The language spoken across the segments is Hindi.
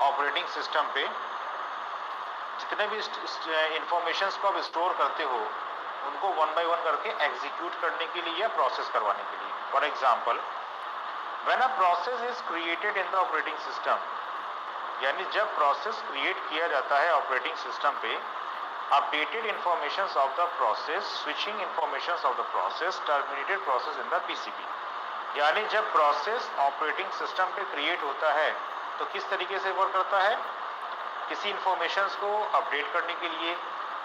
ऑपरेटिंग सिस्टम पे जितने भी इंफॉर्मेशंस को आप स्टोर करते हो उनको वन बाय वन करके एग्जीक्यूट करने के लिए या प्रोसेस करवाने के लिए। For example, when a process is created in the operating system, यानी जब प्रोसेस क्रिएट किया जाता है ऑपरेटिंग सिस्टम पे, updated informations of the process, switching informations of the process, terminated process in the PCB. यानी जब प्रोसेस ऑपरेटिंग सिस्टम पे क्रिएट होता है तो किस तरीके से वर्क करता है, किसी इंफॉर्मेशंस को अपडेट करने के लिए,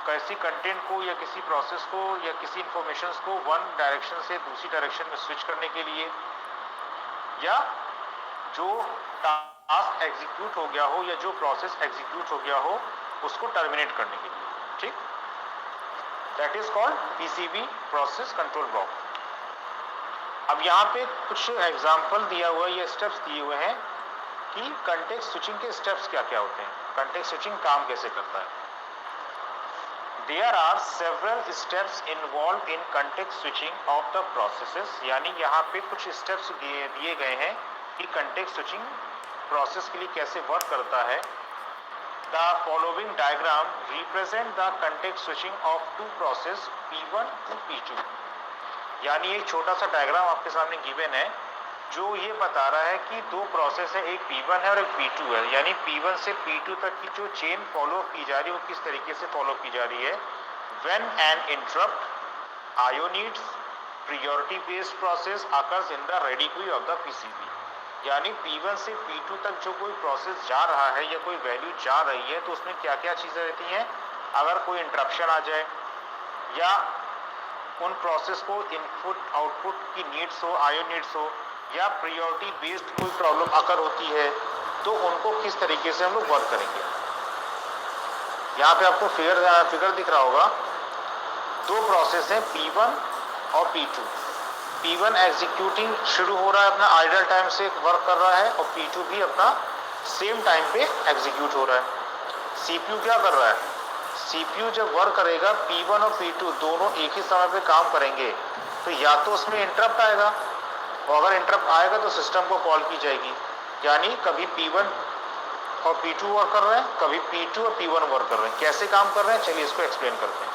किसी कंटेंट को या किसी प्रोसेस को या किसी इंफॉर्मेशंस को वन डायरेक्शन से दूसरी डायरेक्शन में स्विच करने के लिए, या जो टास्क एग्जीक्यूट हो गया हो या जो प्रोसेस एग्जीक्यूट हो गया हो उसको टर्मिनेट करने के लिए। ठीक, that is called PCB, process control block. अब यहाँ पे कुछ एग्जाम्पल दिया हुआ है, ये स्टेप्स दिए हुए हैं कि कंटेक्स्ट स्विचिंग के स्टेप्स क्या क्या होते हैं, कंटेक्स्ट स्विचिंग काम कैसे करता है। There are several steps involved in context switching of the processes, यानी यहाँ पे कुछ स्टेप्स दिए गए हैं कि कंटेक्स्ट स्विचिंग प्रोसेस के लिए कैसे वर्क करता है। The following diagram represent the context switching of two process P1 to P2, यानी एक छोटा सा डायग्राम आपके सामने गिवन है जो ये बता रहा है कि दो प्रोसेस है, एक P1 है और एक P2 है, यानी P1 से P2 तक की जो चेन फॉलो की जा रही है वो किस तरीके से फॉलो की जा रही है। When an interrupt IO needs priority based process occurs in the ready queue of the PCB, यानी P1 से P2 तक जो कोई प्रोसेस जा रहा है या कोई वैल्यू जा रही है तो उसमें क्या क्या चीज़ें रहती हैं। अगर कोई इंटरप्शन आ जाए या उन प्रोसेस को इनपुट आउटपुट की नीड्स हो, आईओ नीड्स हो, या प्रायोरिटी बेस्ड कोई प्रॉब्लम अकर होती है तो उनको किस तरीके से हम लोग वर्क करेंगे। यहाँ पे आपको फिगर दिख रहा होगा, दो प्रोसेस हैं P1 और P2। P1 एग्जीक्यूटिंग शुरू हो रहा है, अपना आइडल टाइम से वर्क कर रहा है, और P2 भी अपना सेम टाइम पे एग्जीक्यूट हो रहा है। CPU क्या कर रहा है, CPU जब वर्क करेगा P1 और P2 दोनों एक ही समय पे काम करेंगे तो या तो उसमें इंटरप्ट आएगा, और अगर इंटरप्ट आएगा तो सिस्टम को कॉल की जाएगी, यानी कभी P1 और P2 वर्क कर रहे हैं, कभी P2 और P1 वर्क कर रहे हैं। कैसे काम कर रहे हैं चलिए इसको एक्सप्लेन करते हैं।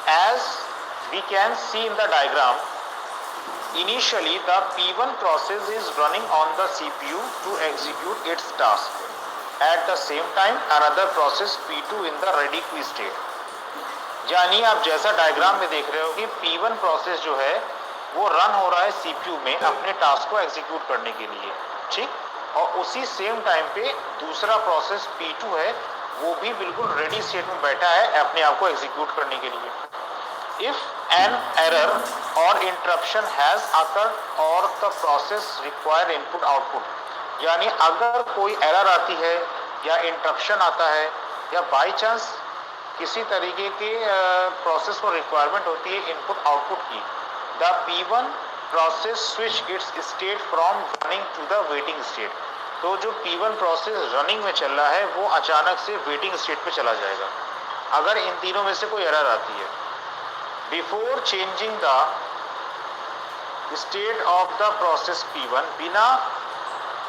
As we can see in the diagram, initially the P1 process is running on the CPU to execute its task. At the same time another process P2 in the ready queue state, यानी आप जैसा डायग्राम में देख रहे हो कि P1 प्रोसेस जो है वो रन हो रहा है CPU में अपने टास्क को एग्जीक्यूट करने के लिए, ठीक, और उसी सेम टाइम पे दूसरा प्रोसेस P2 है वो भी बिल्कुल रेडी स्टेट में बैठा है अपने आप को एग्जीक्यूट करने के लिए। इफ एन एरर और इंटरप्शन हैज अकर्ड और the process require input output, यानी अगर कोई एरर आती है या इंटरप्शन आता है या बाय चांस किसी तरीके के प्रोसेस को रिक्वायरमेंट होती है इनपुट आउटपुट की, the P1 process switch its state from running to the waiting state, तो जो P1 प्रोसेस रनिंग में चल रहा है वो अचानक से वेटिंग स्टेट पे चला जाएगा अगर इन तीनों में से कोई एरर आती है। Before changing the state of the process P1, बिना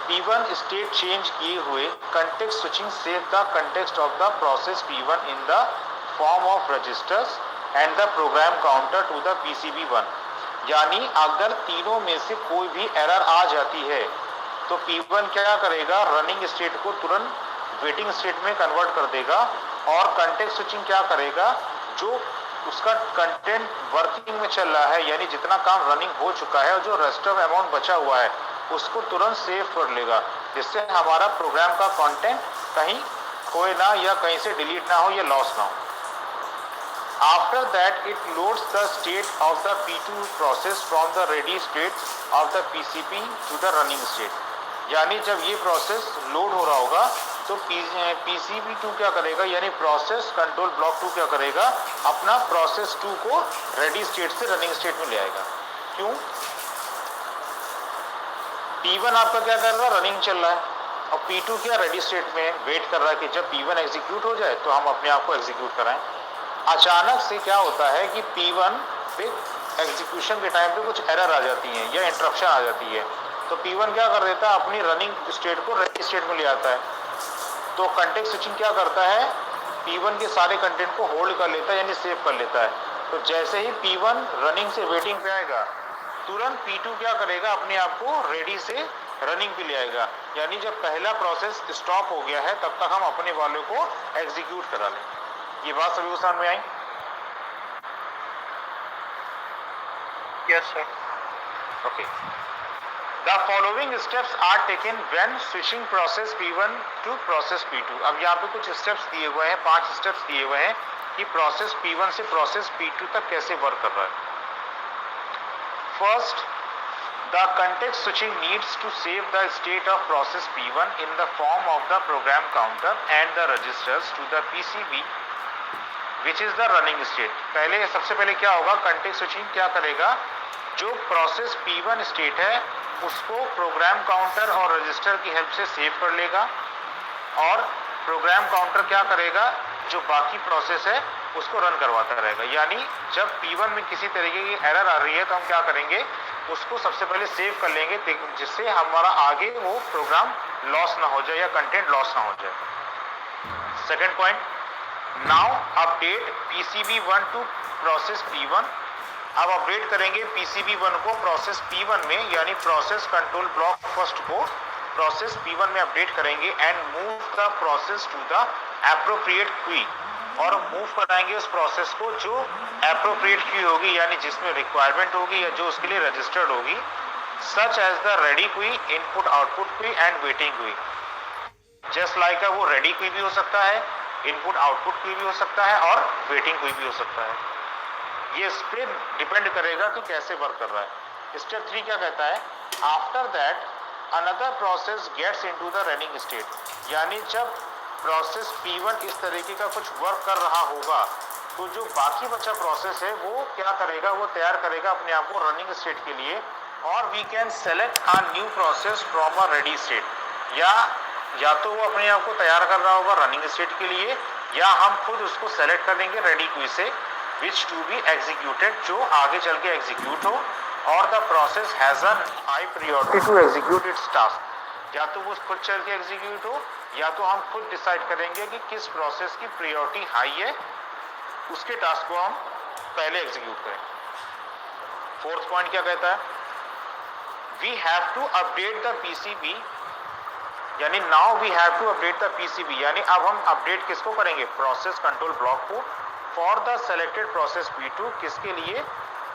P1 स्टेट चेंज किए हुए context switching save the context of the process P1 in the form of registers and the program counter to the PCB1, यानी अगर तीनों में से कोई भी एरर आ जाती है तो P1 क्या करेगा, रनिंग स्टेट को तुरंत वेटिंग स्टेट में कन्वर्ट कर देगा, और कंटेक्स्ट स्विचिंग क्या करेगा, जो उसका कंटेंट वर्किंग में चल रहा है यानी जितना काम रनिंग हो चुका है और जो रेस्ट ऑफ अमाउंट बचा हुआ है उसको तुरंत सेव कर लेगा, जिससे हमारा प्रोग्राम का कंटेंट कहीं खोए ना या कहीं से डिलीट ना हो या लॉस ना हो। After that it loads the state of the P2 process from the ready state of the PCB to the running state, यानी जब ये प्रोसेस लोड हो रहा होगा तो PCB2 क्या करेगा, यानी प्रोसेस कंट्रोल ब्लॉक 2 क्या करेगा, अपना प्रोसेस 2 को रेडी स्टेट से रनिंग स्टेट में ले आएगा। क्यों, P1 आपका क्या कर रहा है, रनिंग चल रहा है, और P2 क्या रेडी स्टेट में वेट कर रहा है कि जब P1 एग्जीक्यूट हो जाए तो हम अपने आप को एग्जीक्यूट कराएं। अचानक से क्या होता है कि P1 पे एग्जीक्यूशन के टाइम पे कुछ एरर आ जाती है या इंटरप्शन आ जाती है, तो P1 क्या कर देता है, अपनी रनिंग स्टेट को रेडी स्टेट में ले आता है। तो कंटेक्स्ट स्विचिंग क्या करता है, P1 के सारे कंटेंट को होल्ड कर लेता है, यानी सेव कर लेता है। तो जैसे ही P1 रनिंग से वेटिंग पे आएगा, तुरंत P2 क्या करेगा, अपने आप को रेडी से रनिंग पे ले आएगा। यानी जब पहला प्रोसेस स्टॉप हो गया है, तब तक हम अपने वालों को एग्जीक्यूट करा लें। ये बात सभी को समझ में आई? Yes sir. Okay. The following steps are taken when switching process P1 to process P2. अब यहाँ पे कुछ स्टेप्स दिए हुए हैं, 5 स्टेप्स दिए हुए हैं कि प्रोसेस P1 से प्रोसेस P2 तक कैसे वर्क कर रहा है। First, the context switching needs to save the state of process P1 in the form of the program counter and the registers to the PCB which is the running state. पहले सबसे पहले क्या होगा, context switching क्या करेगा, जो प्रोसेस P1 स्टेट है उसको प्रोग्राम काउंटर और रजिस्टर की हेल्प से सेव कर लेगा, और प्रोग्राम काउंटर क्या करेगा, जो बाकी प्रोसेस है उसको रन करवाता रहेगा। यानी जब P1 में किसी तरीके की एरर आ रही है तो हम क्या करेंगे, उसको सबसे पहले सेव कर लेंगे, जिससे हमारा आगे वो प्रोग्राम लॉस ना हो जाए या कंटेंट लॉस ना हो जाए। Second point, now update PCB1 to process P1। अब अपडेट करेंगे PCB1 को प्रोसेस P1 में, यानी प्रोसेस कंट्रोल ब्लॉक फर्स्ट को प्रोसेस P1 में अपडेट करेंगे and move the process to the appropriate queue, और मूव कराएंगे उस प्रोसेस को जो एप्रोप्रिएट क्यू होगी, यानी जिसमें रिक्वायरमेंट होगी या जो उसके लिए रजिस्टर्ड होगी, such as the ready queue, input output queue and waiting queue. Just like वो रेडी क्यू भी हो सकता है, इनपुट आउटपुट क्यू भी हो सकता है और वेटिंग क्यू भी हो सकता है। ये इस पर डिपेंड करेगा कि कैसे वर्क कर रहा है। स्टेप 3 क्या कहता है, after that another process gets into the running state. यानी जब प्रोसेस P1 इस तरीके का कुछ वर्क कर रहा होगा, तो जो बाकी बचा प्रोसेस है वो क्या करेगा, वो तैयार करेगा अपने आप को रनिंग स्टेट के लिए, और we can select a new process from a ready state. या तो वो अपने आप को तैयार कर रहा होगा रनिंग स्टेट के लिए, या हम खुद उसको सेलेक्ट कर लेंगे रेडी क्यू से, which to be executed, जो आगे चल के एग्जीक्यूट हो, और the process has a high priority to execute its task. या तो वो खुद चल के एग्जीक्यूट हो, या तो हम खुद डिसाइड करेंगे कि किस प्रोसेस की प्रायोरिटी हाई है, उसके टास्क को हम पहले एग्जीक्यूट करें। फोर्थ पॉइंट क्या कहता है, we have to update the PCB, यानी now we have to update the PCB, यानी अब हम अपडेट किसको करेंगे, प्रोसेस कंट्रोल ब्लॉक को, for the selected process P2। किसके लिए,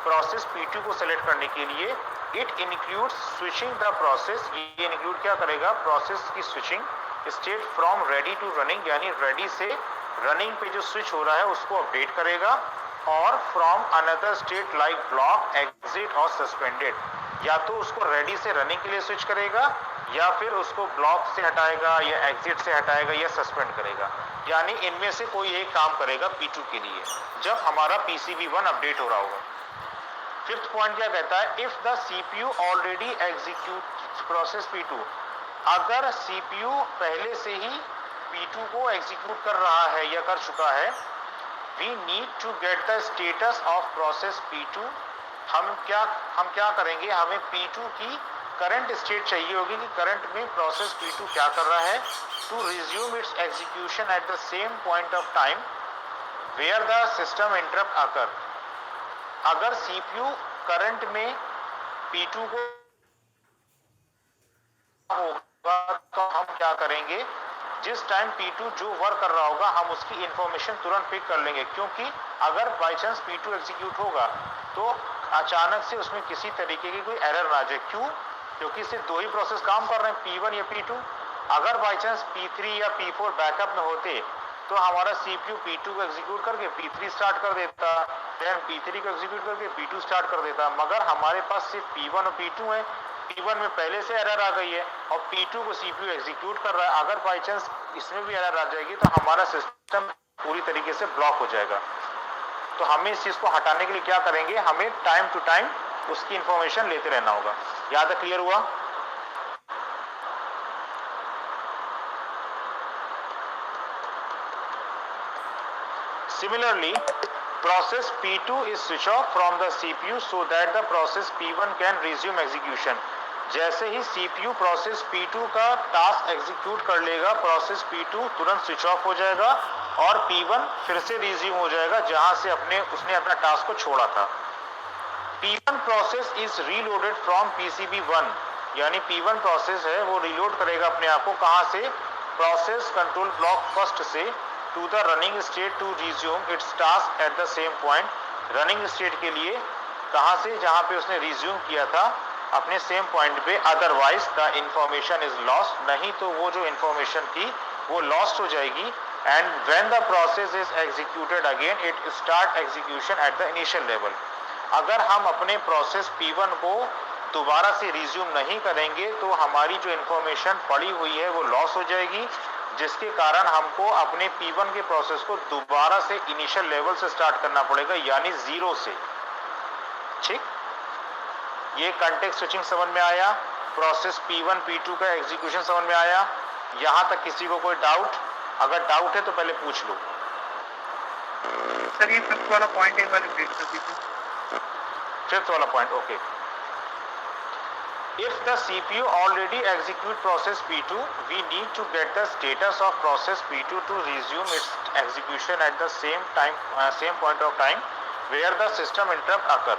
प्रोसेस P2 को सेलेक्ट करने के लिए। It includes switching the process, ये इंक्लूड क्या करेगा, प्रोसेस की switching state from ready to running, यानी रेडी से रनिंग पे जो स्विच हो रहा है उसको अपडेट करेगा, और from another state like block, exit और सस्पेंडेड, या तो उसको रेडी से रनिंग के लिए स्विच करेगा, या फिर उसको ब्लॉक से हटाएगा, या एग्जिट से हटाएगा, या सस्पेंड करेगा। यानी इनमें से कोई एक काम करेगा P2 के लिए जब हमारा PCB1 अपडेट हो रहा होगा। फिफ्थ पॉइंट क्या कहता है, if the CPU already execute process P2, अगर CPU पहले से ही P2 को एग्जीक्यूट कर रहा है या कर चुका है, we need to get the status of process P2। हम क्या करेंगे, हमें P2 की करंट स्टेट चाहिए होगी कि करंट में प्रोसेस P2 क्या कर रहा है, to resume its execution at the same point of time where the system interrupt occur. अगर CPU करंट में P2 को होगा तो हम क्या करेंगे, जिस टाइम P2 जो वर्क कर रहा होगा हम उसकी इंफॉर्मेशन तुरंत पिक कर लेंगे, क्योंकि अगर बाई चांस P2 एग्जीक्यूट होगा तो अचानक से उसमें किसी तरीके की कोई एरर ना आ जाए। क्यों, क्योंकि सिर्फ दो ही प्रोसेस काम कर रहे हैं, P1 या P2। अगर बाई चांस P3 या P4 बैकअप में होते तो हमारा CPU P2 को एग्जीक्यूट करके P3 स्टार्ट कर देता, देन P3 को एग्जीक्यूट करके P2 स्टार्ट कर देता, मगर हमारे पास सिर्फ P1 और P2 है। P1 में पहले से एरर आ गई है और P2 को CPU एग्जीक्यूट कर रहा है। अगर बाई चांस इसमें भी एरर आ जाएगी तो हमारा सिस्टम पूरी तरीके से ब्लॉक हो जाएगा। तो हमें इस चीज को हटाने के लिए क्या करेंगे, हमें टाइम टू टाइम उसकी इंफॉर्मेशन लेते रहना होगा। याद है, क्लियर हुआ? Similarly, process P2 is switch off from the CPU so that the process P1 can resume execution. जैसे ही CPU प्रोसेस P2 का टास्क एग्जीक्यूट कर लेगा, प्रोसेस P2 तुरंत स्विच ऑफ हो जाएगा और P1 फिर से रिज्यूम हो जाएगा जहां से उसने अपना टास्क को छोड़ा था। P1 process is reloaded from PCB1, यानी P1 प्रोसेस है वो रीलोड करेगा अपने आप को कहां से, प्रोसेस कंट्रोल ब्लॉक फर्स्ट से to the running state to resume its task at the same point. Running state के लिए कहां से, जहां पे उसने रिज्यूम किया था अपने सेम पॉइंट पे, otherwise the information is lost, नहीं तो वो जो इंफॉर्मेशन थी वो लॉस्ट हो जाएगी। And when the process is executed again it start execution at the initial level. अगर हम अपने प्रोसेस P1 को दोबारा से रिज्यूम नहीं करेंगे तो हमारी जो इंफॉर्मेशन पड़ी हुई है वो लॉस हो जाएगी, जिसके कारण हमको अपने P1 के प्रोसेस को दोबारा से इनिशियल लेवल से स्टार्ट करना पड़ेगा, यानी 0 से। ठीक, ये कंटेक्स्ट स्विचिंग समझ में आया, प्रोसेस P1 P2 का एग्जीक्यूशन समझ में आया। यहां तक किसी को कोई डाउट? अगर डाउट है तो पहले पूछ लो। सर ये फिफ्थ वाला पॉइंट एक बार रिपीट कर दीजिए। फिफ्थ वाला point, okay. If the CPU already execute process P2, we need to get the status of process P2 to resume its execution at the same point of time where the system interrupt occur।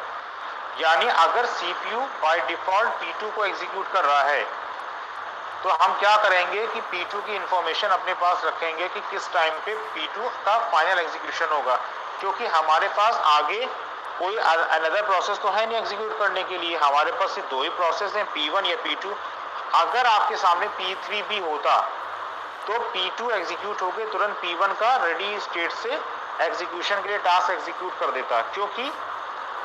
यानी अगर CPU by default P2 को एग्जीक्यूट कर रहा है तो हम क्या करेंगे कि P2 की इंफॉर्मेशन अपने पास रखेंगे कि किस टाइम पे P2 का फाइनल एग्जीक्यूशन होगा, क्योंकि हमारे पास आगे कोई अनदर प्रोसेस तो है नहीं एग्जीक्यूट करने के लिए, हमारे पास सिर्फ 2 ही प्रोसेस हैं, P1 या P2। अगर आपके सामने P3 भी होता तो P2 एग्जीक्यूट होकर तुरंत P1 का रेडी स्टेट से एग्जीक्यूशन के लिए टास्क एग्जीक्यूट कर देता, क्योंकि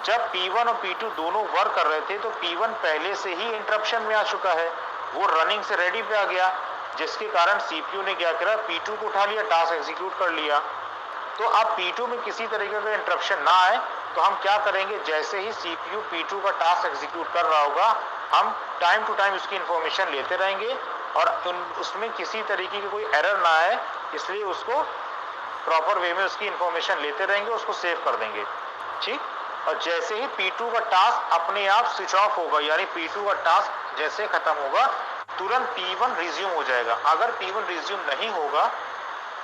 जब P1 और P2 दोनों वर्क कर रहे थे तो P1 पहले से ही इंटरप्शन में आ चुका है, वो रनिंग से रेडी पे आ गया, जिसके कारण CPU ने क्या करा, P2 को उठा लिया, टास्क एग्जीक्यूट कर लिया। तो अब P2 में किसी तरीके का इंटरप्शन ना आए तो हम क्या करेंगे, जैसे ही CPU P2 का टास्क एग्जीक्यूट कर रहा होगा हम टाइम टू टाइम उसकी इंफॉर्मेशन लेते रहेंगे और उसमें किसी तरीके की कोई एरर ना आए, इसलिए उसको प्रॉपर वे में उसकी इंफॉर्मेशन लेते रहेंगे, उसको सेव कर देंगे। ठीक, और जैसे ही P2 का टास्क अपने आप स्विच ऑफ होगा, यानी P2 का टास्क जैसे खत्म होगा तुरंत P1 रिज्यूम हो जाएगा। अगर P1 रिज्यूम नहीं होगा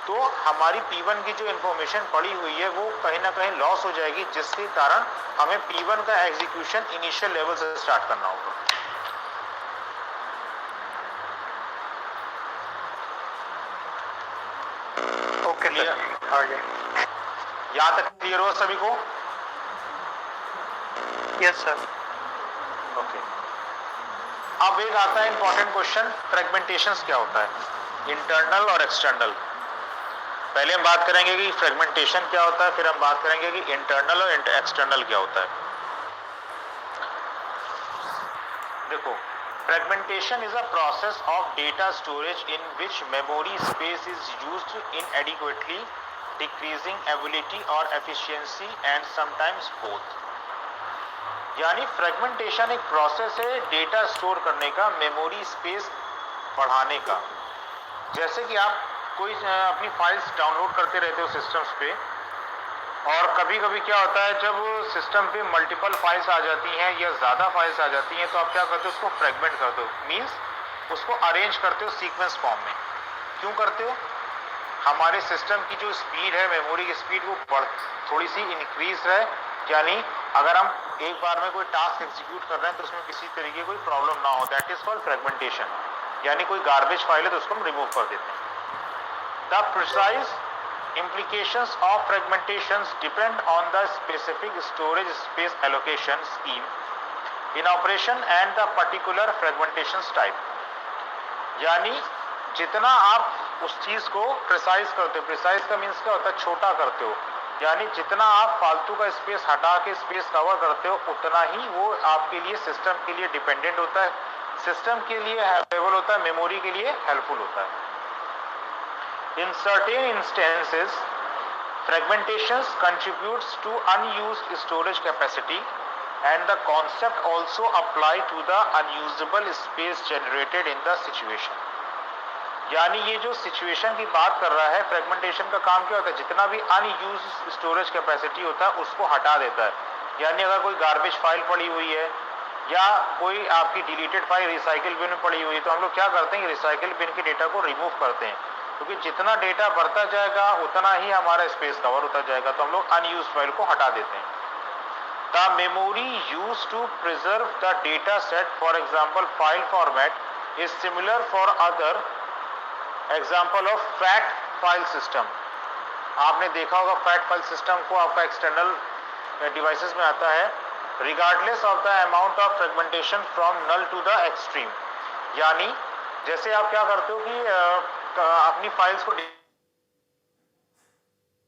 तो हमारी P1 की जो इंफॉर्मेशन पड़ी हुई है वो कहीं ना कहीं लॉस हो जाएगी, जिसके कारण हमें P1 का एग्जीक्यूशन इनिशियल लेवल से स्टार्ट करना होगा। ओके सर, आगे। यहां तक क्लियर हो सभी को? Yes sir. ओके, अब एक आता है इंपॉर्टेंट क्वेश्चन, फ्रेगमेंटेशंस क्या होता है, इंटरनल और एक्सटर्नल। पहले हम बात करेंगे कि फ्रेगमेंटेशन क्या होता है, फिर हम बात करेंगे कि इंटरनल और एक्सटर्नल क्या होता है। देखो, fragmentation is a process of data storage in which memory space is used inadequately, decreasing ability और एफिशिएंसी एंड समटाइम्स बोथ। यानी फ्रेगमेंटेशन एक प्रोसेस है डेटा स्टोर करने का, मेमोरी स्पेस बढ़ाने का। जैसे कि आप कोई अपनी फाइल्स डाउनलोड करते रहते हो सिस्टम्स पे, और कभी कभी क्या होता है जब सिस्टम पे मल्टीपल फाइल्स आ जाती हैं या ज़्यादा फाइल्स आ जाती हैं तो आप क्या करते हो, उसको फ्रेगमेंट करते हो, मीन्स उसको अरेंज करते हो सीक्वेंस फॉर्म में। क्यों करते हो? हमारे सिस्टम की जो स्पीड है, मेमोरी की स्पीड, वो थोड़ी सी इंक्रीज रहे, यानी अगर हम एक बार में कोई टास्क एग्जीक्यूट कर रहे हैं तो उसमें किसी तरीके कोई प्रॉब्लम ना हो, दैट इज कॉल्ड फ्रेगमेंटेशन। यानी कोई गार्बेज फाइल है तो उसको हम रिमूव कर देते हैं। The precise implications of fragmentations depend on the specific storage space allocation scheme in operation and the particular fragmentation type। यानी जितना आप उस चीज को प्रिसाइज करते हो, प्रिसाइज का मीन्स क्या होता है, छोटा करते हो, यानी जितना आप फालतू का स्पेस हटा के स्पेस कवर करते हो उतना ही वो आपके लिए सिस्टम के लिए डिपेंडेंट होता है, सिस्टम के लिए हेल्पफुल होता है, मेमोरी के लिए हेल्पफुल होता है। In certain instances, fragmentations contributes to unused storage capacity and the concept also apply to the unusable space generated in the situation। यानी ये जो सिचुएशन की बात कर रहा है, फ्रेगमेंटेशन का काम क्या होता है, जितना भी अनयूज्ड स्टोरेज कैपेसिटी होता है उसको हटा देता है। यानी अगर कोई गार्बेज फाइल पड़ी हुई है या कोई आपकी डिलीटेड फाइल रिसाइकिल बिन में पड़ी हुई है, तो हम लोग क्या करते हैं, रिसाइकिल बिन के डेटा को रिमूव करते हैं, क्योंकि जितना डेटा बढ़ता जाएगा उतना ही हमारा स्पेस कवर होता जाएगा, तो हम लोग अनयूज्ड फाइल को हटा देते हैं। The memory used to preserve the data set, for example file format, is similar for other example of FAT file system. आपने देखा होगा फैट फाइल सिस्टम को, आपका एक्सटर्नल डिवाइसेस में आता है, regardless of the amount of fragmentation from null to the extreme. यानी जैसे आप क्या करते हो कि अपनी फाइल्स को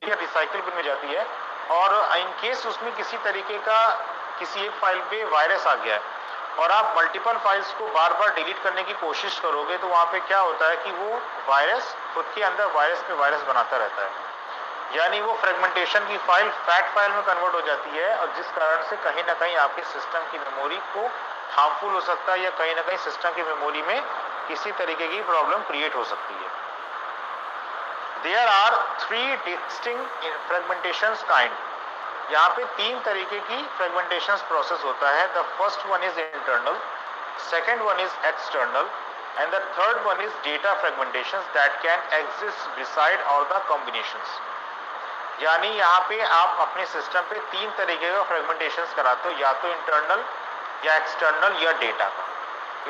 रिसाइकिल बिन में जाती है, और इन केस उसमें किसी तरीके का किसी एक फाइल पे वायरस आ गया है और आप मल्टीपल फाइल्स को बार बार डिलीट करने की कोशिश करोगे, तो वहां पे क्या होता है कि वो वायरस खुद के अंदर वायरस पे वायरस बनाता रहता है, यानी वो फ्रेगमेंटेशन की फाइल फैट फाइल में कन्वर्ट हो जाती है, और जिस कारण से कहीं ना कहीं आपके सिस्टम की मेमोरी को हार्मफुल हो सकता है, या कहीं ना कहीं सिस्टम की मेमोरी में किसी तरीके की प्रॉब्लम क्रिएट हो सकती है। There are three distinct fragmentations kind. यहाँ पे तीन तरीके की fragmentations process होता है। The first one is internal, second one is external, and the third one is data fragmentations that can exist beside all the combinations. यानी यहाँ पे आप अपने सिस्टम पे तीन तरीके का फ्रेगमेंटेशंस कराते हो, या तो इंटरनल या एक्सटर्नल या डेटा का।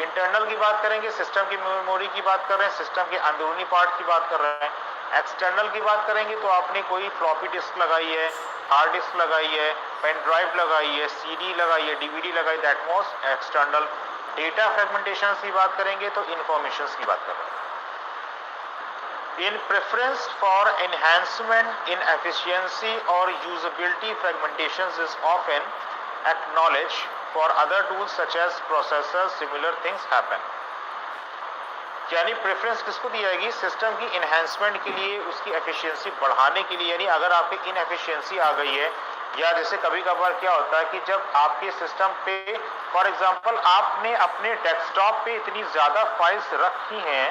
इंटरनल की बात करेंगे, सिस्टम की मेमोरी की बात कर रहे हैं, सिस्टम के अंदरूनी पार्ट की बात कर रहे हैं। एक्सटर्नल की बात करेंगे तो आपने कोई फ्लॉपी डिस्क लगाई है, हार्ड डिस्क लगाई है, पेन ड्राइव लगाई है, सीडी लगाई है, डीवीडी लगाई, that was external. Data fragmentation की बात करेंगे तो इंफॉर्मेशन की बात कर रहे हैं। In preference for enhancement in efficiency or usability, fragmentations is often acknowledged. For other tools such as processors, similar things happen. यानी प्रेफरेंस किसको दी जाएगी, सिस्टम की इन्हेंसमेंट के लिए, उसकी एफिशिएंसी बढ़ाने के लिए। यानी अगर आपकी इनएफिशिएंसी आ गई है, या जैसे कभी कभार क्या होता है कि जब आपके सिस्टम पे फॉर एग्जांपल आपने अपने डेस्कटॉप पे इतनी ज़्यादा फाइल्स रखी हैं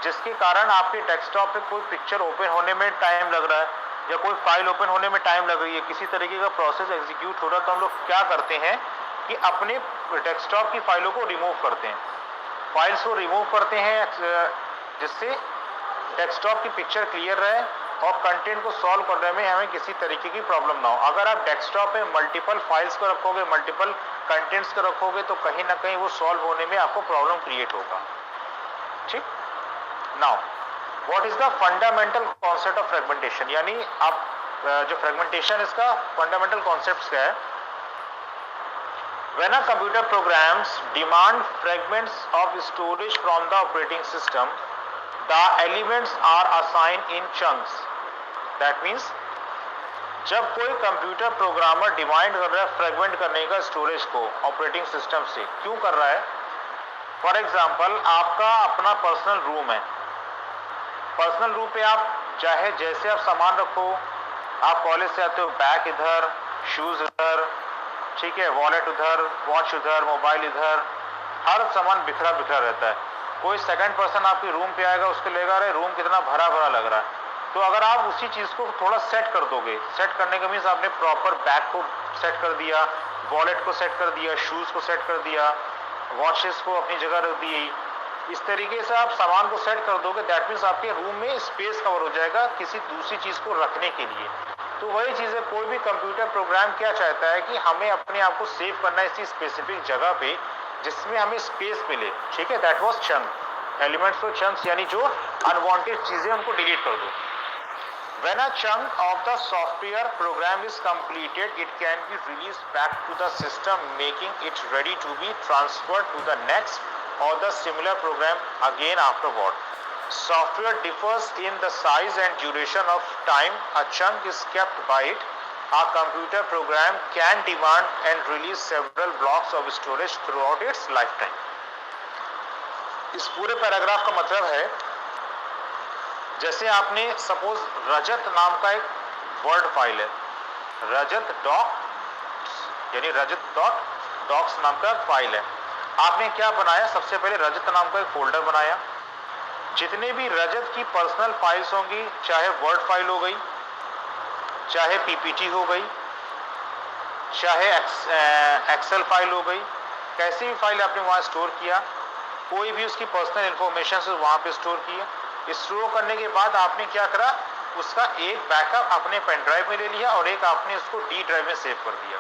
जिसके कारण आपके डेस्कटॉप पे कोई पिक्चर ओपन होने में टाइम लग रहा है, या कोई फाइल ओपन होने में टाइम लग रही है, किसी तरीके का प्रोसेस एग्जीक्यूट हो रहा है, तो हम लोग क्या करते हैं कि अपने डेस्कटॉप की फाइलों को रिमूव करते हैं, फाइल्स को रिमूव करते हैं, जिससे डेस्कटॉप की पिक्चर क्लियर रहे और कंटेंट को सॉल्व करने में हमें किसी तरीके की प्रॉब्लम ना हो। अगर आप डेस्कटॉप पे मल्टीपल फाइल्स को रखोगे, मल्टीपल कंटेंट्स को रखोगे, तो कहीं ना कहीं वो सॉल्व होने में आपको प्रॉब्लम क्रिएट होगा। ठीक, now what is the fundamental concept of fragmentation, यानी आप जो फ्रेगमेंटेशन इसका फंडामेंटल कॉन्सेप्ट क्या है। When a computer programs demand fragments of storage from the operating system, the elements are assigned in chunks. That means जब कोई कंप्यूटर प्रोग्रामर डिमांड कर रहा है फ्रेगमेंट करने का स्टोरेज को ऑपरेटिंग सिस्टम से, क्यों कर रहा है। फॉर एग्जांपल आपका अपना पर्सनल रूम है, पर्सनल रूम पे आप चाहे जैसे आप सामान रखो, आप कॉलेज से आते हो, बैग इधर, शूज इधर, ठीक है, वॉलेट उधर, वॉच उधर, मोबाइल इधर, हर सामान बिखरा बिखरा रहता है। कोई सेकंड पर्सन आपके रूम पे आएगा, उसको लेगा अरे रूम कितना भरा भरा लग रहा है, तो अगर आप उसी चीज़ को थोड़ा सेट कर दोगे, सेट करने का मीन्स आपने प्रॉपर बैग को सेट कर दिया, वॉलेट को सेट कर दिया, शूज़ को सेट कर दिया, वॉचेस को अपनी जगह रख दी, इस तरीके से आप सामान को सेट कर दोगे, दैट मीन्स आपके रूम में स्पेस कवर हो जाएगा किसी दूसरी चीज़ को रखने के लिए। तो वही चीज़ है, कोई भी कंप्यूटर प्रोग्राम क्या चाहता है कि हमें अपने आप को सेव करना है इसी स्पेसिफिक जगह पे जिसमें हमें स्पेस मिले, ठीक है, दैट वाज चंक। एलिमेंट्स को चंक्स यानी जो अनवांटेड चीज़ें उनको डिलीट कर दो। When a chunk of the software program is completed, it can be released back to the system, making it ready to be transferred to the next or the similar program again afterward. Software differs in the size and duration of time a chunk is kept by it. A computer program can demand and release several blocks of storage throughout its lifetime. इस पूरे पैराग्राफ का मतलब है, जैसे आपने सपोज रजत नाम का एक वर्ड फाइल है, रजत डॉक्स यानी रजत डॉट डॉक्स नाम का फाइल है। आपने क्या बनाया, सबसे पहले रजत नाम का एक फोल्डर बनाया, जितने भी रजत की पर्सनल फाइल्स होंगी, चाहे वर्ड फाइल हो गई, चाहे पीपीटी हो गई, चाहे एक्सेल फाइल हो गई, कैसी भी फाइल आपने वहाँ स्टोर किया, कोई भी उसकी पर्सनल इंफॉर्मेशन से वहाँ पे स्टोर किया, स्टोर करने के बाद आपने क्या करा, उसका एक बैकअप अपने पेन ड्राइव में ले लिया और एक आपने उसको डी ड्राइव में सेव कर दिया।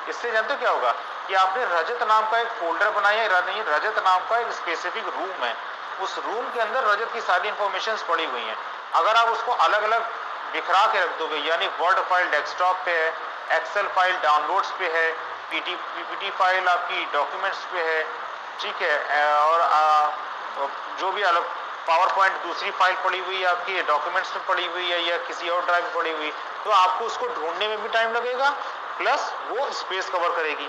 इससे जानते हो क्या होगा कि आपने रजत नाम का एक फोल्डर बनाया, रजत नाम का एक स्पेसिफिक रूम है, उस रूम के अंदर रजत की सारी इंफॉर्मेशन पड़ी हुई हैं। अगर आप उसको अलग अलग बिखरा के रख दोगे, यानी वर्ड फाइल डेस्कटॉप पे है, एक्सेल फाइल डाउनलोड्स पे है, पीपीटी फाइल आपकी डॉक्यूमेंट्स पे है, ठीक है, और जो भी अलग पावर पॉइंट दूसरी फाइल पड़ी हुई है आपकी डॉक्यूमेंट्स में पड़ी हुई है या किसी और ड्राइव में पड़ी हुई, तो आपको उसको ढूंढने में भी टाइम लगेगा, प्लस वो स्पेस कवर करेगी।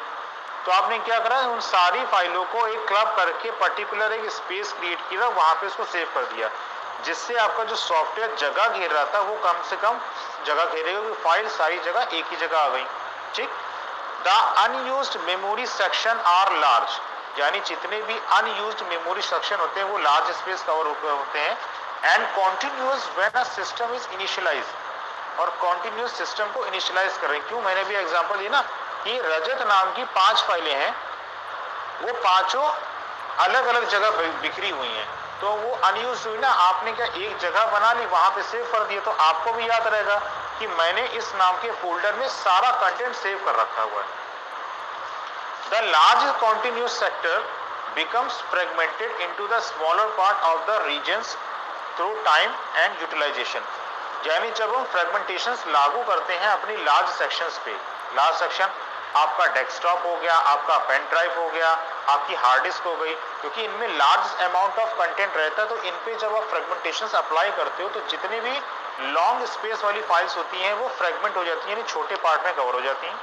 तो आपने क्या करा, उन सारी फाइलों को एक क्लब करके पर्टिकुलर एक स्पेस क्रिएट किया, वहां पे उसको सेव कर दिया, जिससे आपका जो सॉफ्टवेयर जगह घेर रहा था वो कम से कम जगह घेरेगा, क्योंकि फाइल सारी जगह एक ही जगह आ गई। ठीक। The unused memory section are large, यानी जितने भी अनयूज्ड मेमोरी सेक्शन होते हैं वो लार्ज स्पेस कवर होते हैं। And continuous when a system is initialize, और कॉन्टिन्यूस सिस्टम को इनिशियलाइज करें। क्यों, मैंने भी एग्जांपल दिया ना कि रजत नाम की 5 फाइलें हैं, वो पांचों अलग अलग जगह बिखरी हुई हैं, तो वो अनयूज हुई ना, आपने क्या एक जगह बना ली, वहां पे सेव कर दिया, तो आपको भी याद रहेगा कि मैंने इस नाम के फोल्डर में सारा कंटेंट सेव कर रखा हुआ है। The large continuous sector becomes fragmented into the smaller part of the regions through time and utilization। यानी जब हम फ्रेगमेंटेशंस लागू करते हैं अपनी लार्ज सेक्शंस पे, लार्ज सेक्शन आपका डेस्कटॉप हो गया, आपका पेन ड्राइव हो गया, आपकी हार्ड डिस्क हो गई, क्योंकि इनमें लार्ज अमाउंट ऑफ कंटेंट रहता है, तो इन पे जब आप फ्रेगमेंटेशंस अप्लाई करते हो तो जितनी भी लॉन्ग स्पेस वाली फाइल्स होती हैं वो फ्रेगमेंट हो जाती हैं, यानी छोटे पार्ट में कवर हो जाती हैं।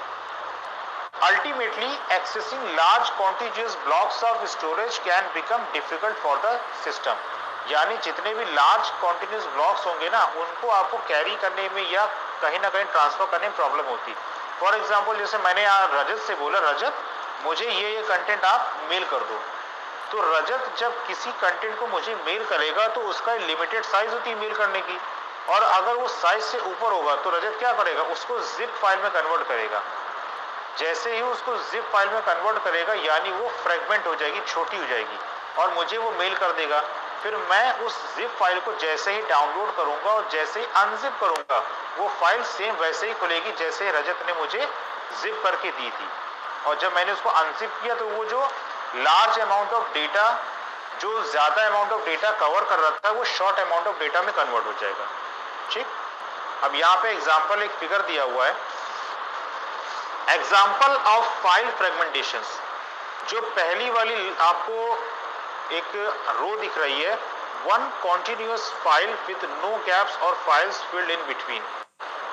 Ultimately, accessing large contiguous blocks of storage can become difficult for the system। यानी जितने भी लार्ज कॉन्टिन्यूस ब्लॉक्स होंगे ना, उनको आपको कैरी करने में या कहीं ना कहीं ट्रांसफर करने में प्रॉब्लम होती। फॉर एग्जांपल, जैसे मैंने रजत से बोला, रजत मुझे ये कंटेंट आप मेल कर दो, तो रजत जब किसी कंटेंट को मुझे मेल करेगा तो उसका लिमिटेड साइज होती है मेल करने की, और अगर वो साइज से ऊपर होगा तो रजत क्या करेगा, उसको जिप फाइल में कन्वर्ट करेगा। जैसे ही उसको जिप फाइल में कन्वर्ट करेगा, यानी वो फ्रेगमेंट हो जाएगी, छोटी हो जाएगी, और मुझे वो मेल कर देगा। फिर मैं उस जिप फाइल को जैसे ही डाउनलोड करूंगा और जैसे ही अनजिप करूंगा, वो फाइल सेम वैसे ही खुलेगी जैसे रजत ने मुझे जिप करके दी थी। और जब मैंने उसको अनजिप किया तो वो जो लार्ज अमाउंट ऑफ डेटा, जो ज्यादा अमाउंट ऑफ डेटा कवर कर रहा था, वो शॉर्ट अमाउंट ऑफ डेटा में कन्वर्ट हो जाएगा। ठीक। अब यहाँ पे एग्जाम्पल एक फिगर दिया हुआ है, एग्जाम्पल ऑफ फाइल फ्रेगमेंटेशंस। जो पहली वाली आपको एक रो दिख रही है, one continuous file with no gaps और फाइल्स फिल्ड इन बिटवीन,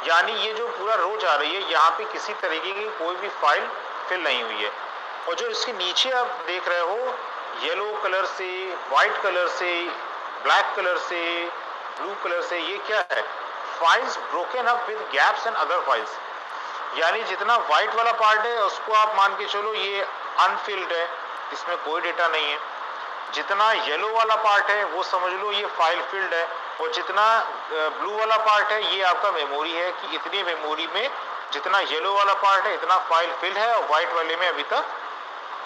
यानी ये जो पूरा रो जा रही है, यहाँ पे किसी तरीके की कोई भी फाइल फिल नहीं हुई है। और जो इसके नीचे आप देख रहे हो, येलो कलर से, व्हाइट कलर से, ब्लैक कलर से, ब्लू कलर से, ये क्या है, files broken up with gaps and other files. यानी जितना व्हाइट वाला पार्ट है उसको आप मान के चलो ये अनफिल्ड है, इसमें कोई डेटा नहीं है। जितना येलो वाला पार्ट है वो समझ लो ये फाइल फिल्ड है, और जितना ब्लू वाला पार्ट है ये आपका मेमोरी है, कि इतनी मेमोरी में जितना येलो वाला पार्ट है इतना फाइल फिल है, और व्हाइट वाले में अभी तक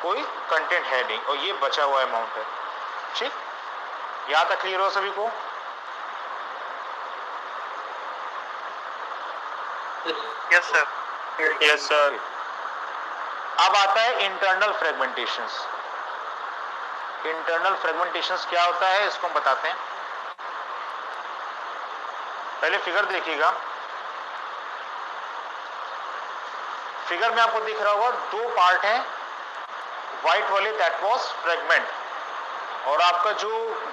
कोई कंटेंट है नहीं, और ये बचा हुआ अमाउंट है। ठीक, यहाँ तक क्लियर हो सभी को? Yes sir. Yes sir. अब आता है इंटरनल फ्रेगमेंटेशंस। इंटरनल फ्रेगमेंटेशंस क्या होता है इसको हम बताते हैं। पहले फिगर देखिएगा, फिगर में आपको दिख रहा होगा दो पार्ट हैं, व्हाइट वाले दैट वाज फ्रेगमेंट, और आपका जो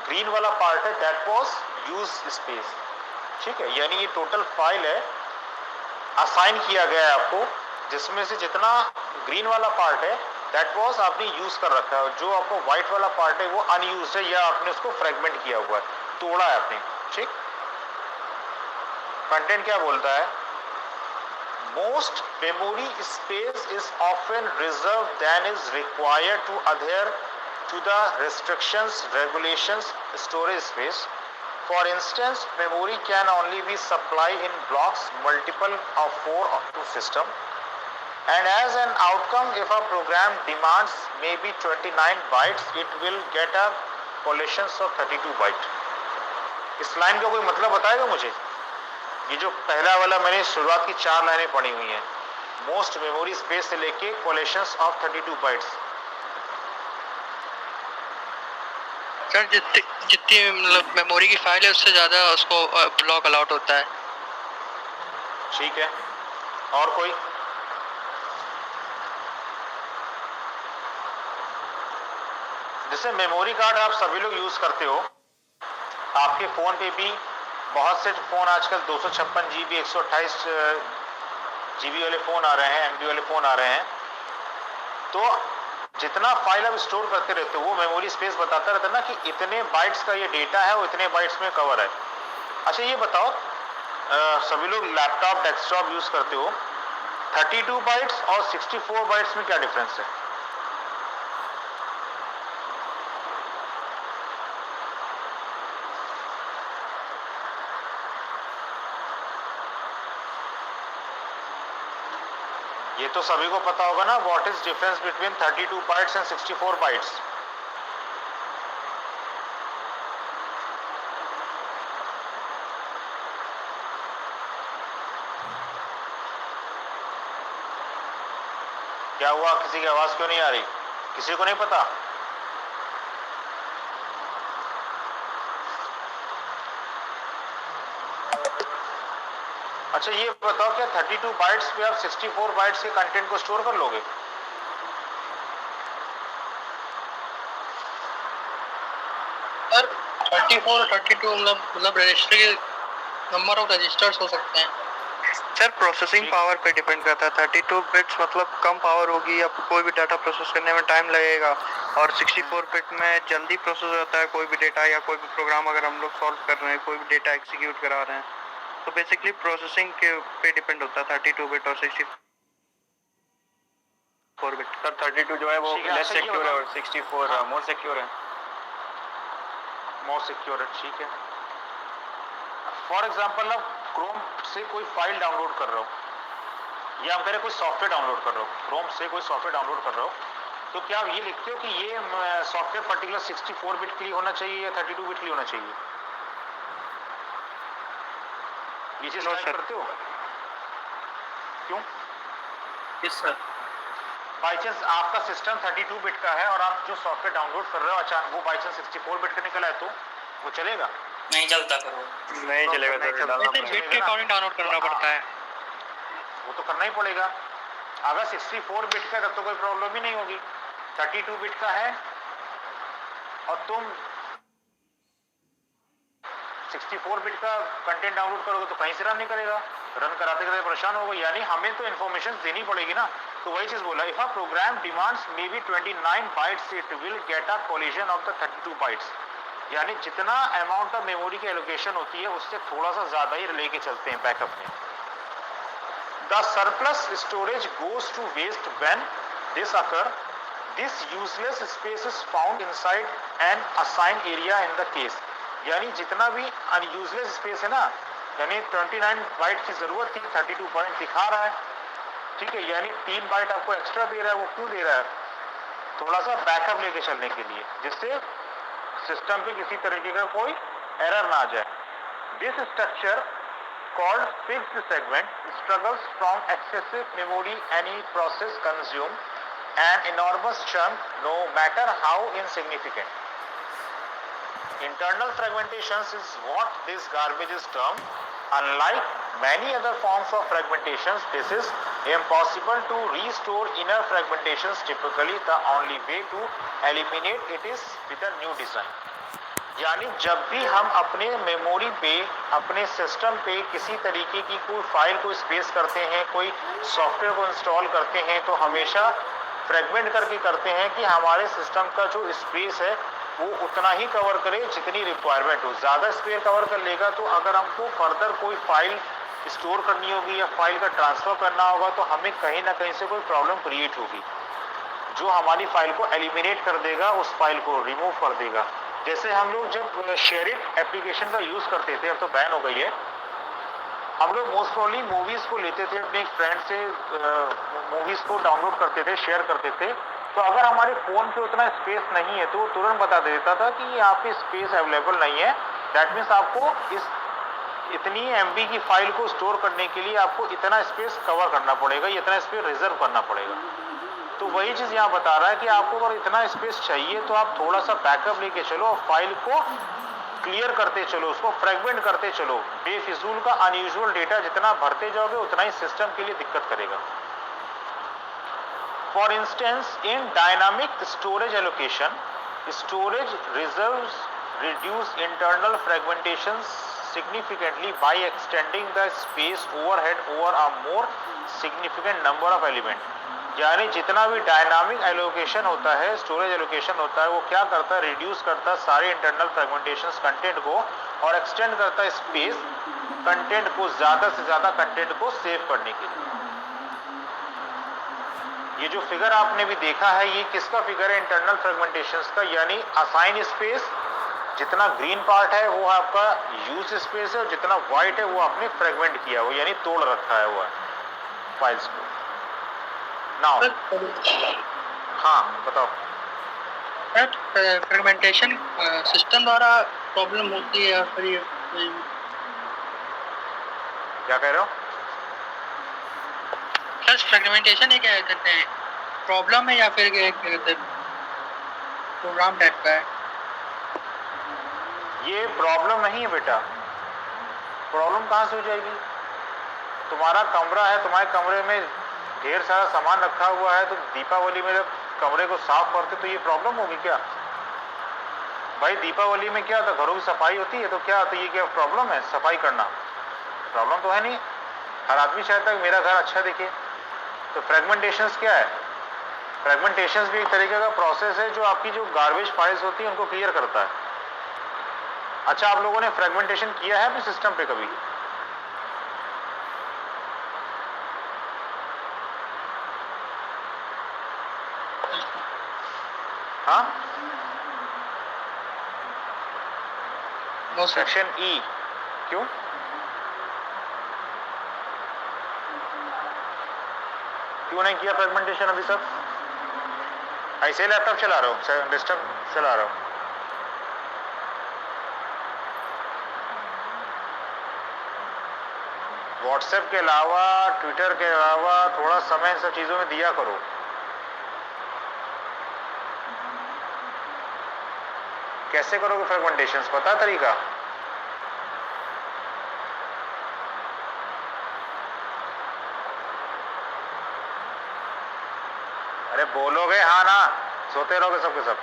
ग्रीन वाला पार्ट है दैट वाज यूज स्पेस। ठीक है, यानी ये टोटल फाइल है, असाइन किया गया है आपको, जिसमें से जितना ग्रीन वाला पार्ट है दैट वाज आपने यूज कर रखा है, जो आपको व्हाइट वाला पार्ट है वो अनयूज्ड है, या आपने उसको फ्रेगमेंट किया हुआ है, तोड़ा है आपने। ठीक, कंटेंट क्या बोलता है, most memory space is often reserve then is required to adhere to the restrictions regulations storage space. For instance, memory can only be supplied in blocks multiple of 4 to system. And as an outcome, if a program demands maybe 29 bytes, it will get a collections of 32 byte. इस लाइन का कोई मतलब बताएगा मुझे? ये जो पहला वाला मैंने शुरुआत की 4 लाइनें पढ़ी हुई हैं, मोस्ट मेमोरी स्पेस से लेके collections of 32 bytes. सर जितनी मतलब मेमोरी की फाइल है उससे ज़्यादा उसको ब्लॉक अलाउट होता है. ठीक है, और कोई? जैसे मेमोरी कार्ड आप सभी लोग यूज करते हो, आपके फोन पे भी बहुत से फोन आजकल 256 GB 128 GB वाले फोन आ रहे हैं, MB वाले फोन आ रहे हैं. तो जितना फाइल आप स्टोर करते रहते हो वो मेमोरी स्पेस बताता रहता है ना कि इतने बाइट्स का ये डेटा है और इतने बाइट्स में कवर है. अच्छा ये बताओ, सभी लोग लैपटॉप डेस्कटॉप यूज करते हो, 32 बाइट्स और 64 बाइट्स में क्या डिफरेंस है? ये तो सभी को पता होगा ना, what is difference between 32 bytes and 64 bytes? क्या हुआ, किसी की आवाज क्यों नहीं आ रही? किसी को नहीं पता? अच्छा ये बताओ, क्या 32 बाइट्स पे आप 64 बाइट्स के कंटेंट को स्टोर कर लोगे? सर 34 और 32 मतलब रजिस्टर के नंबर ऑफ रजिस्टर्स हो सकते हैं. सर प्रोसेसिंग पावर पे डिपेंड करता है. 32 बिट्स मतलब कम पावर होगी, आपको कोई भी डाटा प्रोसेस करने में टाइम लगेगा, और 64 बिट में जल्दी प्रोसेस होता है कोई भी डेटा या कोई भी प्रोग्राम अगर हम लोग सॉल्व कर रहे हैं, कोई भी डेटा एग्जीक्यूट करा रहे हैं. तो बेसिकली प्रोसेसिंग के पे डिपेंड होता है 32 बिट और 64 बिट. सर 32 जो है वो लेस सिक्योर है और 64 मोर सिक्योर है. मोर सिक्योर है, ठीक है. फॉर एग्जाम्पल आप क्रोम से कोई फाइल डाउनलोड कर रहे हो, या हम कह रहे कोई सॉफ्टवेयर डाउनलोड कर रहे हो, क्रोम से कोई सॉफ्टवेयर डाउनलोड कर रहे हो, तो क्या आप ये लिखते हो कि ये सॉफ्टवेयर पर्टिकुलर 64 बिट के लिए होना चाहिए या 32 बिट के लिए होना चाहिए? ये चीज टाइप करते हो? क्यों? Yes sir. बाई चांस आपका सिस्टम 32 बिट का है और आप जो सॉफ्टवेयर डाउनलोड कर रहे हो अचानक वो बाई चांस 64 बिट का निकला है, तो वो चलेगा? नहीं चलता सर. नहीं चलेगा सर, बिट के अकॉर्डिंग डाउनलोड करना पड़ता है. वो तो करना ही पड़ेगा. अगर 64 बिट का तब तो कोई प्रॉब्लम ही नहीं होगी. 32 बिट का है और तुम 64 बिट का कंटेंट डाउनलोड करोगे तो कहीं से रन नहीं करेगा, रन कराते कराते परेशान होगा. यानी हमें तो इन्फॉर्मेशन देनी पड़ेगी ना. तो वही चीज बोला, if a program demands may be 29 bytes it will get a collision of the 32 bytes. यानी जितना अमाउंट ऑफ मेमोरी की एलोकेशन होती है उससे थोड़ा सा ज्यादा ही लेके चलते हैं बैकअप में. The surplus storage goes to waste when this occur. This useless space is found inside an assign area in the case. यानी जितना भी अनयूजलेस स्पेस है ना, यानी 29 बाइट की जरूरत थी, 32 बाइट दिखा रहा है, ठीक है. यानी 3 बाइट आपको एक्स्ट्रा दे रहा है. वो क्यों दे रहा है? थोड़ा सा बैकअप लेके चलने के लिए, जिससे सिस्टम पे किसी तरीके का कोई एरर ना आ जाए. This structure called fixed segment struggles from excessive memory. Any process consume an enormous chunk no matter how insignificant. Internal fragmentations is what this garbage is termed. Unlike many other forms of fragmentations, this is impossible to restore inner fragmentations. Typically, the only way to eliminate it is with a new design. यानी जब भी हम अपने मेमोरी पे, अपने सिस्टम पे किसी तरीके की कोई फाइल को स्पेस करते हैं, कोई सॉफ्टवेयर को इंस्टॉल करते हैं, तो हमेशा फ्रेगमेंट करके करते हैं कि हमारे सिस्टम का जो स्पेस है वो उतना ही कवर करे जितनी रिक्वायरमेंट हो. ज़्यादा स्पेस कवर कर लेगा तो अगर हमको फर्दर कोई फाइल स्टोर करनी होगी या फाइल का ट्रांसफ़र करना होगा तो हमें कहीं ना कहीं से कोई प्रॉब्लम क्रिएट होगी, जो हमारी फाइल को एलिमिनेट कर देगा, उस फाइल को रिमूव कर देगा. जैसे हम लोग जब शेयरिट एप्लीकेशन का यूज़ करते थे, अब तो बैन हो गई है, हम लोग मोस्ट प्रॉब्ली मूवीज को लेते थे अपने एक फ्रेंड से, मूवीज को डाउनलोड करते थे, शेयर करते थे, तो अगर हमारे फोन पे उतना स्पेस नहीं है तो वो तुरंत बता देता था कि यहाँ पे स्पेस अवेलेबल नहीं है। दैट मीन्स आपको इस इतनी MB की फाइल को स्टोर करने के लिए आपको इतना स्पेस कवर करना पड़ेगा, इतना स्पेस रिजर्व करना पड़ेगा। तो वही चीज़ यहाँ बता रहा है कि आपको अगर इतना स्पेस चाहिए तो आप थोड़ा सा बैकअप लेके चलो और फाइल को क्लियर करते चलो, उसको फ्रेगमेंट करते चलो। बेफिजूल का अनयूजुअल डेटा जितना भरते जाओगे उतना ही सिस्टम के लिए दिक्कत करेगा। For instance, in dynamic storage allocation, storage reserves reduce internal fragmentation significantly by extending the space overhead over a more significant number of element। यानी जितना भी डायनामिक एलोकेशन होता है, स्टोरेज एलोकेशन होता है, वो क्या करता है, रिड्यूस करता है सारे इंटरनल फ्रेगमेंटेशंस कंटेंट को और एक्सटेंड करता है स्पेस कंटेंट को, ज्यादा से ज्यादा कंटेंट को सेव करने के लिए। ये जो फिगर आपने भी देखा है, ये किसका फिगर है? इंटरनल फ्रेगमेंटेशंस का। यानी असाइन स्पेस, जितना ग्रीन पार्ट है वो आपका यूज स्पेस है और जितना व्हाइट है वो आपने फ्रेगमेंट किया हुआ, यानी तोड़ रखा है वो फाइल्स को। नाउ हाँ बताओ। फ्रेगमेंटेशन सिस्टम द्वारा प्रॉब्लम होती है या फिर ये क्या कह रहे हो? सर फ्रेगमेंटेशन ये क्या कहते हैं, प्रॉब्लम है या फिर क्या कहते हैं प्रोग्राम टाइप का है? ये प्रॉब्लम नहीं है बेटा। प्रॉब्लम कहाँ से हो जाएगी? तुम्हारा कमरा है, तुम्हारे कमरे में ढेर सारा सामान रखा हुआ है, तो दीपावली में जब कमरे को साफ करते तो ये प्रॉब्लम होगी क्या? भाई दीपावली में क्या होता है, घरों की सफाई होती है, तो क्या होता है, ये क्या प्रॉब्लम है सफाई करना? प्रॉब्लम तो है नहीं। हर आदमी चाहता है कि मेरा घर अच्छा दिखे। तो फ्रेगमेंटेशंस क्या है? फ्रेगमेंटेशंस भी एक तरीके का प्रोसेस है जो आपकी जो गार्बेज फाइल्स होती है उनको क्लियर करता है। अच्छा, आप लोगों ने फ्रेगमेंटेशन किया है अपने सिस्टम पे कभी? हाँ? No sir. सेक्शन ई क्यों? क्यों नहीं किया फ्रेगमेंटेशन अभी तक? ऐसे लैपटॉप चला रहा हूँ, डेस्कटॉप चला रहा हूँ। व्हाट्सएप के अलावा, ट्विटर के अलावा थोड़ा समय इन सब चीज़ों में दिया करो। कैसे करोगे फ्रेगमेंटेशंस, पता है तरीका? अरे बोलोगे हाँ ना, सोते रहोगे सबके सब।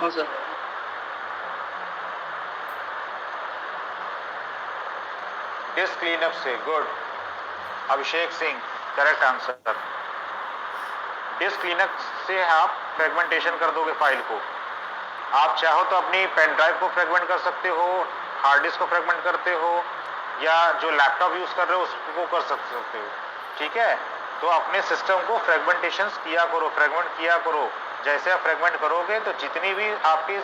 हाँ सर। डिस्क क्लीनअप से, good. Abhishek Singh, correct answer. Disk cleanup से आप फ्रेगमेंटेशन कर दोगे फाइल को। आप चाहो तो अपनी पेन ड्राइव को फ्रेगमेंट कर सकते हो, हार्ड डिस्क को फ्रेगमेंट करते हो, या जो लैपटॉप यूज कर रहे हो उसको कर सकते हो। ठीक है, तो अपने सिस्टम को फ्रेगमेंटेशन किया करो, फ्रेगमेंट किया करो। जैसे आप फ्रेगमेंट करोगे तो जितनी भी आपके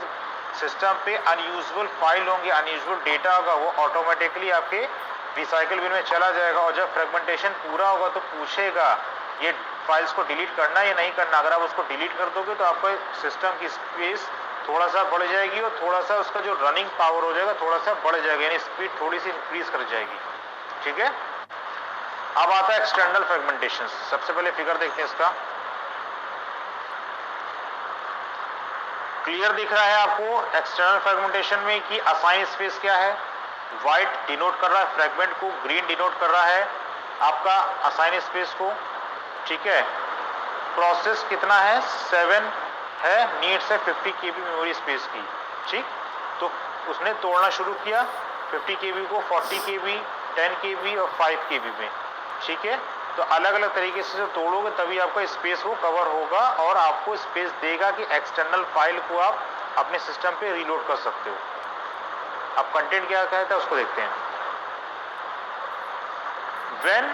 सिस्टम पे अनयूजुअल फाइल होंगे, अनयूजुअल डेटा होगा, वो ऑटोमेटिकली आपके रिसाइकल बिन में चला जाएगा। और जब फ्रेगमेंटेशन पूरा होगा तो पूछेगा ये फाइल्स को डिलीट करना या नहीं करना। अगर आप उसको डिलीट कर दोगे तो आपका सिस्टम की स्पेस थोड़ा सा बढ़ जाएगी और थोड़ा सा उसका जो रनिंग पावर हो जाएगा थोड़ा सा बढ़ जाएगा, यानी स्पीड थोड़ी सी इंक्रीज कर जाएगी। ठीक है, अब आता है एक्सटर्नल फ्रेगमेंटेशन। सबसे पहले फिगर देखते हैं इसका। क्लियर दिख रहा है आपको एक्सटर्नल फ्रेगमेंटेशन में कि असाइन स्पेस क्या है? व्हाइट डिनोट कर रहा है फ्रेगमेंट को, ग्रीन डिनोट कर रहा है आपका असाइन स्पेस को। ठीक है, प्रोसेस कितना है? 7 है, नीड्स है 50 KB मेमोरी स्पेस की। ठीक, तो उसने तोड़ना शुरू किया 50 KB को 40 KB, 10 KB और 5 KB में। ठीक है, तो अलग अलग तरीके से तोड़ोगे तभी आपका स्पेस वो कवर होगा और आपको स्पेस देगा कि एक्सटर्नल फाइल को आप अपने सिस्टम पे रीलोड कर सकते हो। अब कंटेंट क्या कहता है उसको देखते हैं। When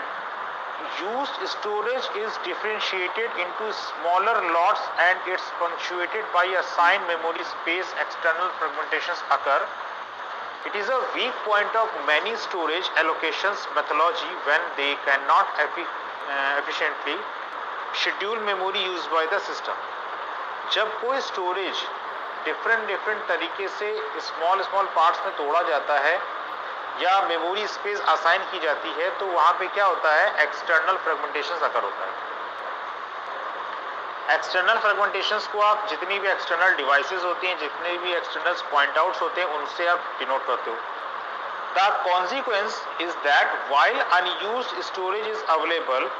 used storage is differentiated into smaller lots and it's punctuated by assigned memory space, external fragmentations occur। It is a weak point of many storage allocations methodology when they cannot efficiently schedule memory used by the system. जब कोई स्टोरेज डिफरेंट तरीके से स्मॉल पार्ट्स में तोड़ा जाता है या मेमोरी स्पेस असाइन की जाती है तो वहाँ पे क्या होता है, एक्सटर्नल फ्रेगमेंटेशन अकर होता है। एक्सटर्नल फ्रेगमेंटेशंस को आप जितनी भी एक्सटर्नल डिवाइसेस होती हैं, जितने भी एक्सटर्नल पॉइंट आउट्स होते हैं, उनसे आप डिनोट करते हो। The consequence is that while unused storage is available,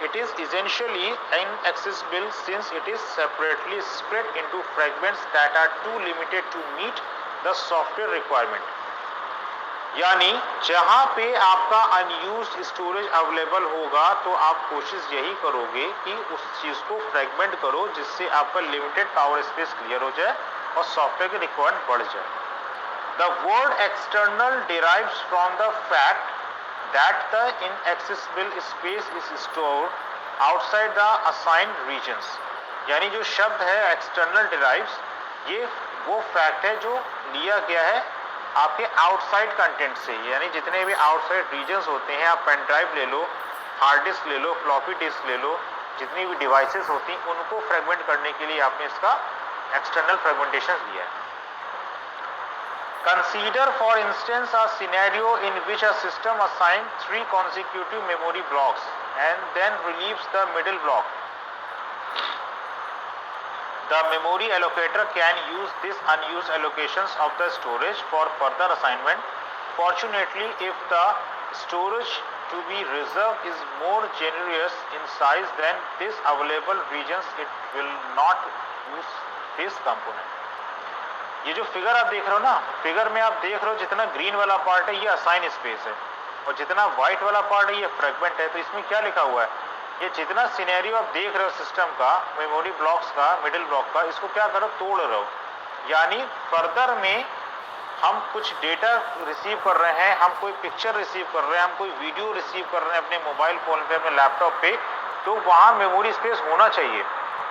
it is essentially inaccessible since it is separately split into fragments that are too limited to meet the software requirement. यानी जहां पे आपका अनयूज्ड स्टोरेज अवेलेबल होगा तो आप कोशिश यही करोगे कि उस चीज को फ्रेगमेंट करो जिससे आपका लिमिटेड पावर स्पेस क्लियर हो जाए और सॉफ्टवेयर की रिक्वायरमेंट बढ़ जाए। The word external derives from the fact that the inaccessible space is stored outside the assigned regions। यानी जो शब्द है एक्सटर्नल डिराइव्स, ये वो फैक्ट है जो लिया गया है आपके आउटसाइड कंटेंट से, यानी जितने भी आउटसाइड रीजन्स होते हैं, आप पेन ड्राइव ले लो, हार्ड डिस्क ले लो, फ्लॉपी डिस्क ले लो, जितनी भी डिवाइसेस होती हैं उनको फ्रेगमेंट करने के लिए आपने इसका एक्सटर्नल फ्रेगमेंटेशन दिया है। Consider for instance a scenario in which a system assigns 3 consecutive memory blocks and then relieves the middle block. The memory allocator can use these unused allocations of the storage for further assignment. Fortunately, if the storage to be reserved is more generous in size than this available regions, it will not use this component. ये जो फिगर आप देख रहे हो ना, फिगर में आप देख रहे हो जितना ग्रीन वाला पार्ट है ये असाइन स्पेस है और जितना व्हाइट वाला पार्ट है ये फ्रेगमेंट है। तो इसमें क्या लिखा हुआ है, ये जितना सिनेरियो आप देख रहे हो सिस्टम का, मेमोरी ब्लॉक्स का, मिडिल ब्लॉक का, इसको क्या करो, तोड़ रहे हो। यानी फर्दर में हम कुछ डेटा रिसीव कर रहे हैं, हम कोई पिक्चर रिसीव कर रहे हैं, हम कोई वीडियो रिसीव कर रहे हैं अपने मोबाइल फोन पे, अपने लैपटॉप पे, तो वहाँ मेमोरी स्पेस होना चाहिए।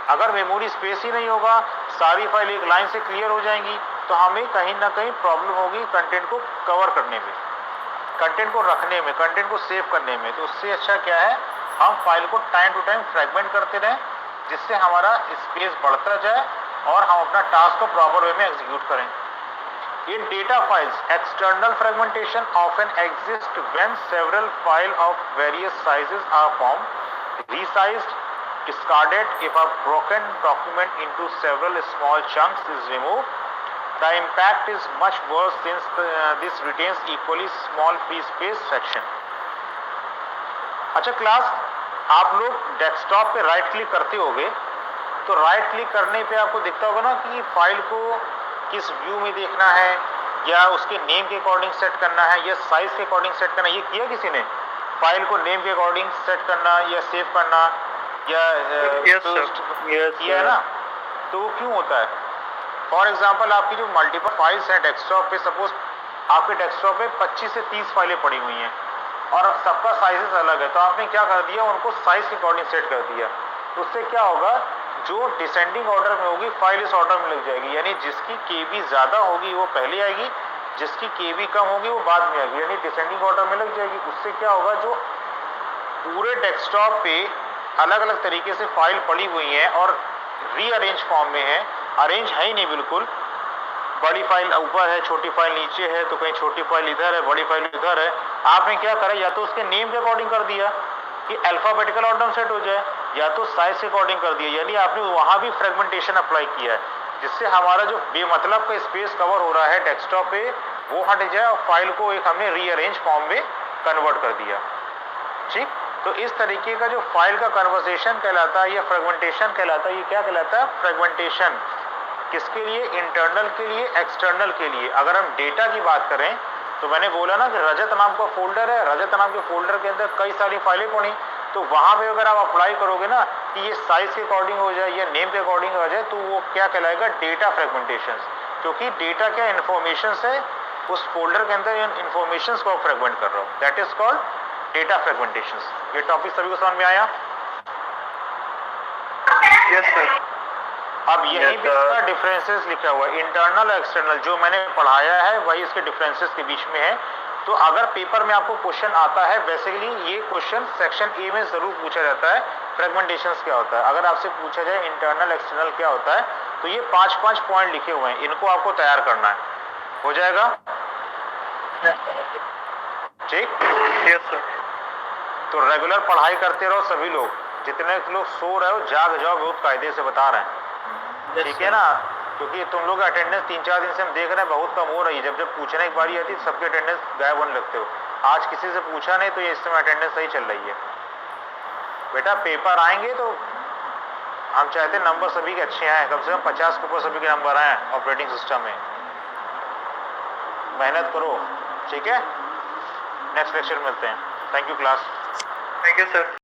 अगर मेमोरी स्पेस ही नहीं होगा, सारी फाइल एक लाइन से क्लियर हो जाएंगी, तो हमें कहीं ना कहीं प्रॉब्लम होगी कंटेंट को कवर करने में, कंटेंट को रखने में, कंटेंट को सेव करने में। तो उससे अच्छा क्या है, हम फाइल को टाइम टू टाइम फ्रेगमेंट करते रहें जिससे हमारा स्पेस बढ़ता जाए और हम अपना टास्क को प्रॉपर वे में एग्जीक्यूट करें। In data files, external fragmentation often exists when several files of various sizes are formed, resized, discarded. If a broken document into several small chunks is removed, the impact is much worse since this retains equally small free space section. अच्छा क्लास, आप लोग डेस्कटॉप पे राइट क्लिक करते होगे, तो राइट क्लिक करने पे आपको दिखता होगा ना कि फाइल को किस व्यू में देखना है, या उसके नेम के अकॉर्डिंग सेट करना है, या साइज के अकॉर्डिंग सेट करना है। ये किया किसी ने, फाइल को नेम के अकॉर्डिंग सेट करना या सेव करना, या किया है ना? तो वो क्यों होता है? फॉर एग्जाम्पल आपकी जो मल्टीपल फाइल्स हैं डेस्कटॉप पे, सपोज आपके डेस्कटॉप पे 25 से 30 फाइलें पड़ी हुई हैं और सबका साइजेस अलग है, तो आपने क्या कर दिया, उनको साइज के अकॉर्डिंग सेट कर दिया। तो उससे क्या होगा, जो डिसेंडिंग ऑर्डर में होगी फाइल इस ऑर्डर में लग जाएगी, यानी जिसकी केबी ज़्यादा होगी वो पहले आएगी, जिसकी केबी कम होगी वो बाद में आएगी, यानी डिसेंडिंग ऑर्डर में लग जाएगी। उससे क्या होगा, जो पूरे डेस्कटॉप पे अलग अलग तरीके से फाइल पड़ी हुई हैं और रीअरेंज फॉर्म में है, अरेंज है ही नहीं बिल्कुल, बड़ी फाइल ऊपर है, छोटी फाइल नीचे है, तो कहीं छोटी फाइल इधर है, बड़ी फाइल इधर है। आपने क्या करा, या तो उसके नेम के अकॉर्डिंग कर दिया कि अल्फाबेटिकल ऑर्डर में सेट हो जाए, या तो साइज के अकॉर्डिंग कर दिया, यानी आपने वहाँ भी फ्रेगमेंटेशन अप्लाई किया है, जिससे हमारा जो बेमतलब का स्पेस कवर हो रहा है डेस्कटॉप पे वो हट जाए और फाइल को एक हमने रीअरेंज फॉर्म में कन्वर्ट कर दिया। ठीक, तो इस तरीके का जो फाइल का कन्वर्सेशन कहलाता है या फ्रेगमेंटेशन कहलाता है, ये क्या कहलाता है, फ्रेगमेंटेशन। किसके लिए, इंटरनल के लिए, एक्सटर्नल के लिए। अगर हम डेटा की बात करें तो मैंने बोला ना कि रजत नाम का फोल्डर है, रजत नाम के फोल्डर के अंदर कई सारी फाइलें पड़ी, तो वहाँ पे अगर आप अप्लाई करोगे ना कि ये साइज के अकॉर्डिंग हो जाए या नेम के अकॉर्डिंग हो जाए, तो वो क्या कहलाएगा, डेटा फ्रेगमेंटेशन। क्योंकि डेटा क्या इन्फॉर्मेशन है, उस फोल्डर के अंदर इन्फॉर्मेशन को आप फ्रेगमेंट कर रहा हूँ, that is called data fragmentation. ये टॉपिक सभी को समझ में आया? Yes sir. अब यही भी इसका डिफरेंसेस लिखा हुआ है, इंटरनल एक्सटर्नल जो मैंने पढ़ाया है वही इसके डिफरेंसेस के बीच में है। तो अगर पेपर में आपको क्वेश्चन आता है, बेसिकली ये क्वेश्चन सेक्शन ए में जरूर पूछा जाता है, फ्रेगमेंटेशंस क्या होता है। अगर आपसे पूछा जाए इंटरनल एक्सटर्नल क्या होता है, तो ये 5-5 पॉइंट लिखे हुए हैं, इनको आपको तैयार करना है। हो जाएगा ठीक? Yes sir. तो रेगुलर पढ़ाई करते रहो सभी लोग, जितने लोग सो रहे हो जाग जाओ, बहुत कायदे से बता रहे हैं, ठीक है ना? क्योंकि तुम लोग अटेंडेंस 3-4 दिन से हम देख रहे हैं बहुत कम हो रही है। जब जब पूछने की बारी आती है सबके अटेंडेंस गायब होने लगते हो। आज किसी से पूछा नहीं तो ये इस समय अटेंडेंस सही चल रही है। बेटा पेपर आएंगे तो हम चाहते नंबर सभी के अच्छे आए, कम से कम 50 के ऊपर सभी के नंबर आए ऑपरेटिंग सिस्टम में। मेहनत करो, ठीक है? नेक्स्ट लेक्चर मिलते हैं। Thank you class. Thank you sir.